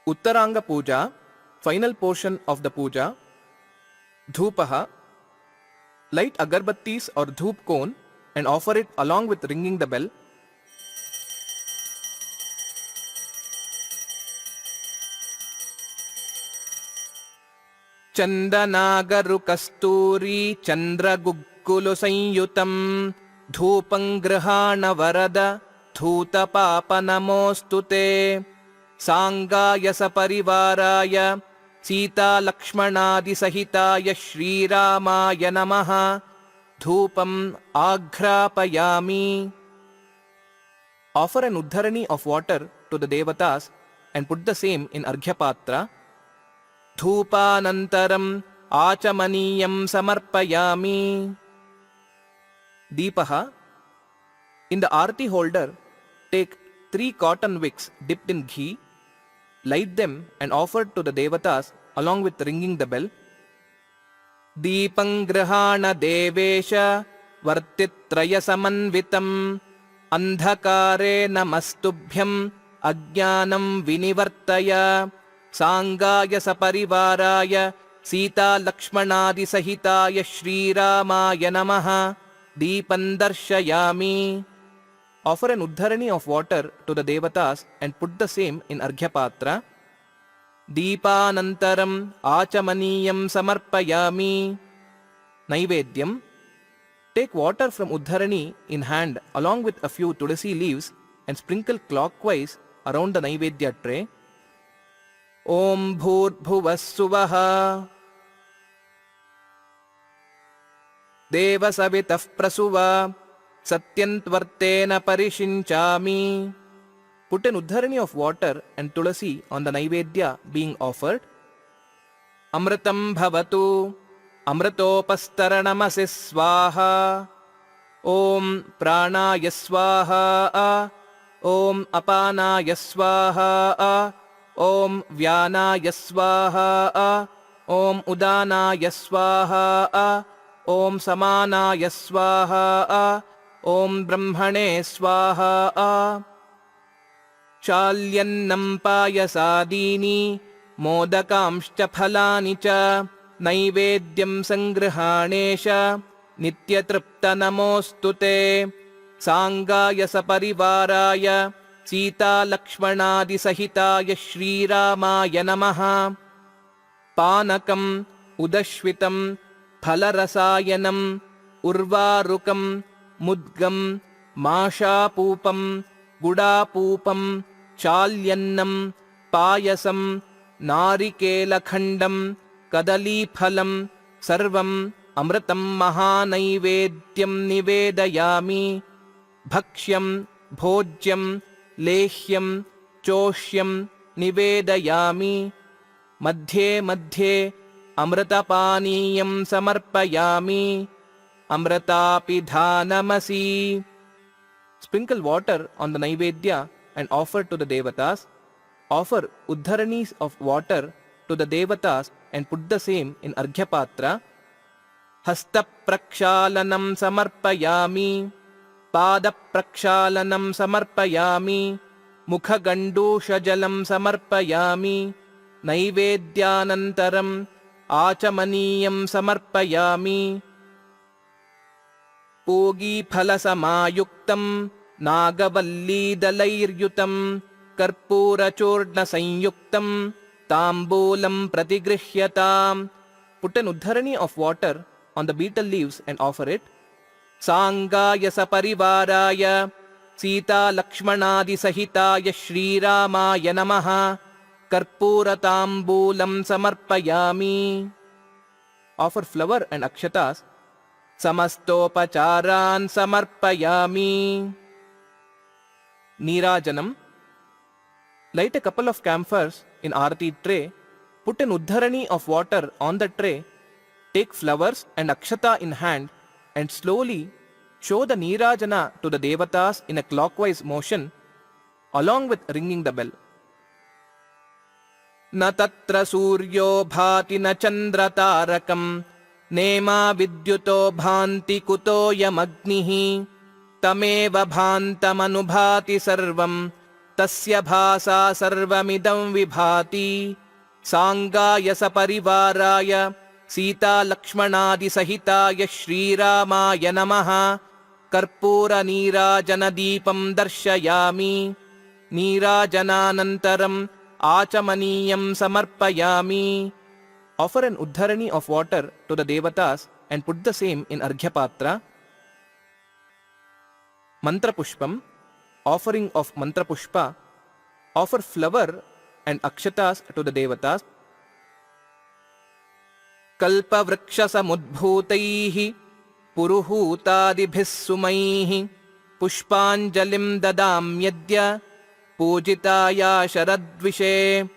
Uttaranga Puja, final portion of the puja. Dhupaha, light agarbattis or dhoop cone and offer it along with ringing the bell. Chandanaagaru kasturi chandra guggulu sanyutam dhupam grihana varada dhuta papa namostute sangaya saparivaraya Sita Lakshmanadi Sahitaya Shri Ramaya Namaha Dhupam Agrapayami. Offer an uddharani of water to the devatas and put the same in Arghya Patra. Dhupanantaram Achamaniyam Samarpayami. Deepaha. In the Aarti holder, take 3 cotton wicks dipped in ghee. Light them and offer to the devatas along with ringing the bell. Deepam grihana devesha vartitraya samanvitam andhakare namastubhyam ajnanam vinivartaya sangaya saparivaraya Sita Lakshmanadi Sahitaya Shri Ramaya Namaha Deepam darshayami. Offer an uddharani of water to the devatas and put the same in Arghya Patra. Deepanantaram Achamaniyam Samarpayami. Naivedyam. Take water from uddharani in hand along with a few tulasi leaves and sprinkle clockwise around the Naivedya tray. Om Bhurbhuvassuvaha Devasavitah Prasuva Satyantvartena Parishinchami. Put an uddharani of water and tulasi on the Naivedya being offered. Amritam Bhavatu Amritopastaranamasi Swaha Om Pranaya Swaha Om Apanaya Swaha Om Vyanaya Swaha Om Udanaya Swaha Om Samanaya Swaha Om Brahmane Swaha. Chalyannam payasadini modakamshcha phalani cha naivedyam sangrahanesha nityatripta namostute sangaya saparivaraya Sita Lakshmanadi Sahitaya Shri Ramaya Namaha. Panakam udashvitam phalarasayanam urvarukam Mudgam, Mashapupam, Gudapupam, Chalyannam, Payasam, Narikela-khandam, Kadaliphalam, Sarvam, Amritam Mahanaivedyam Nivedayami. Bhakshyam, Bhojyam, Lehyam, Choshyam, Nivedayami. Madhye Madhye, Amritapaniyam Samarpayami. Amratapidhanamasi. Sprinkle water on the Naivedya and offer to the devatas. Offer uddharanis of water to the devatas and put the same in Arghya Patra. Hasta prakshalanam samarpayami. Pada prakshalanam samarpayami. Mukha gandusha jalam samarpayami. Naivedyanantaram achamaniyam samarpayami. Pogi phalasamayuktam nagavalli-dalair-yutam karpura-chordna sanyuktam tambulam pratigrihyatam. Put an uddharani of water on the betel leaves and offer it. Sangaya saparivaraya Sita Lakshmanadi Sahitaya Shri Ramaya Namaha karpura tambulam samarpayami. Offer flower and akshatas. Samastopacharan samarpayami. Neerajanam. Light a couple of camphors in Aarti tray. Put an uddharani of water on the tray. Take flowers and akshata in hand and slowly show the Neerajana to the devatas in a clockwise motion along with ringing the bell. Na tatra suryo bhati na chandra tarakam Nema vidyuto bhanti kuto yamagnihi Tameva bhantam anubhati sarvam तस्य भासा सर्वमिदं विभाति सांगाय सपरिवाराय सीतालक्ष्मणादिसहिताय श्रीरामाय नमः। कर्पूरनीराजनदीपं दर्शयामि। नीराजनानन्तरम् आचमनीयं समर्पयामि. Offer an uddharani of water to the devatas and put the same in Arghya-patra. Mantra Pushpam, offering of Mantra Pushpa. Offer flower and akshatas to the devatas. Kalpa vriksha samudbhutaihi puruhutadibhis sumaihi pushpanjalim dadamyadya पूजिताया शरद्विषे।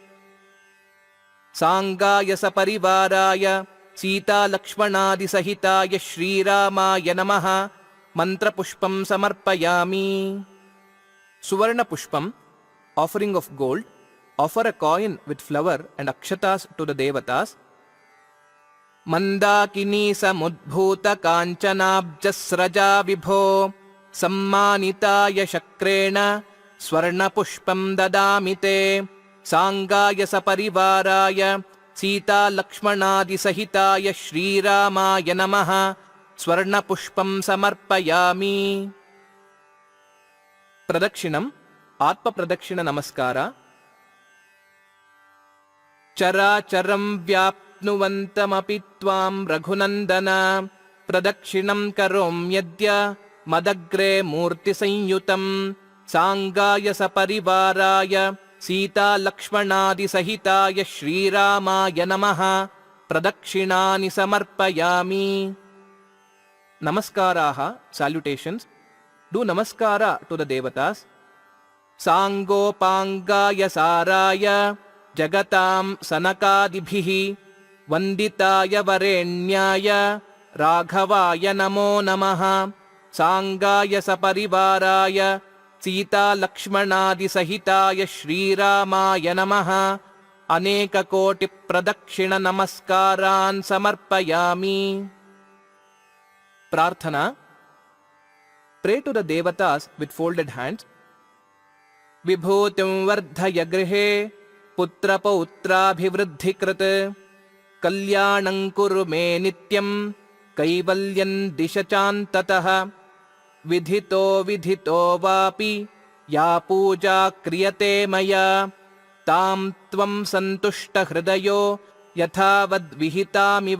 सांगाय सपरिवाराय सीतालक्ष्मणादिसहिताय श्रीरामाय नमः। मन्त्रपुष्पं समर्पयामि। सुवर्णपुष्पं, offering of gold. Offer a coin with flower and akshatas to the devatas. Mandakini समुद्भूत कांचनाब्जस्रजा विभो सम्मानिताय शक्रेण स्वर्णपुष्पं ददामि ते। सांगाय सपरिवाराय सीतालक्ष्मणादिसहिताय श्रीरामाय नमः। स्वर्णपुष्पं समर्पयामि। प्रदक्षिणम्, आत्मप्रदक्षिण नमस्कार। चराचरं व्याप्नुवन्तमपि त्वां रघुनन्दन प्रदक्षिणं करोम्यद्य मदग्रे मूर्तिसंयुतम्। सांगाय सपरिवाराय सीतालक्ष्मणादिसहिताय श्रीरामाय नमः। प्रदक्षिणानि समर्पयामि। नमस्काराः, salutations. Do namaskara to the devatas. सांगोपांगाय साराय जगतां सनकादिभिः वन्दिताय वरेण्याय राघवाय नमो नमः। सांगाय सपरिवाराय सीतालक्ष्मणादिसहिताय श्रीरामाय नमः। अनेककोटिप्रदक्षिणनमस्कारान् समर्पयामि। प्रार्थना. Pray to the devatas with folded hands. विभूतिं वर्धय गृहे पुत्रपौत्राभिवृद्धिकृत् कल्याणं कुरु मे नित्यं कैवल्यं दिश चान्ततः। विधितो वापि या पूजा क्रियते मया तां त्वं सन्तुष्टहृदयो यथावद्विहितामिव।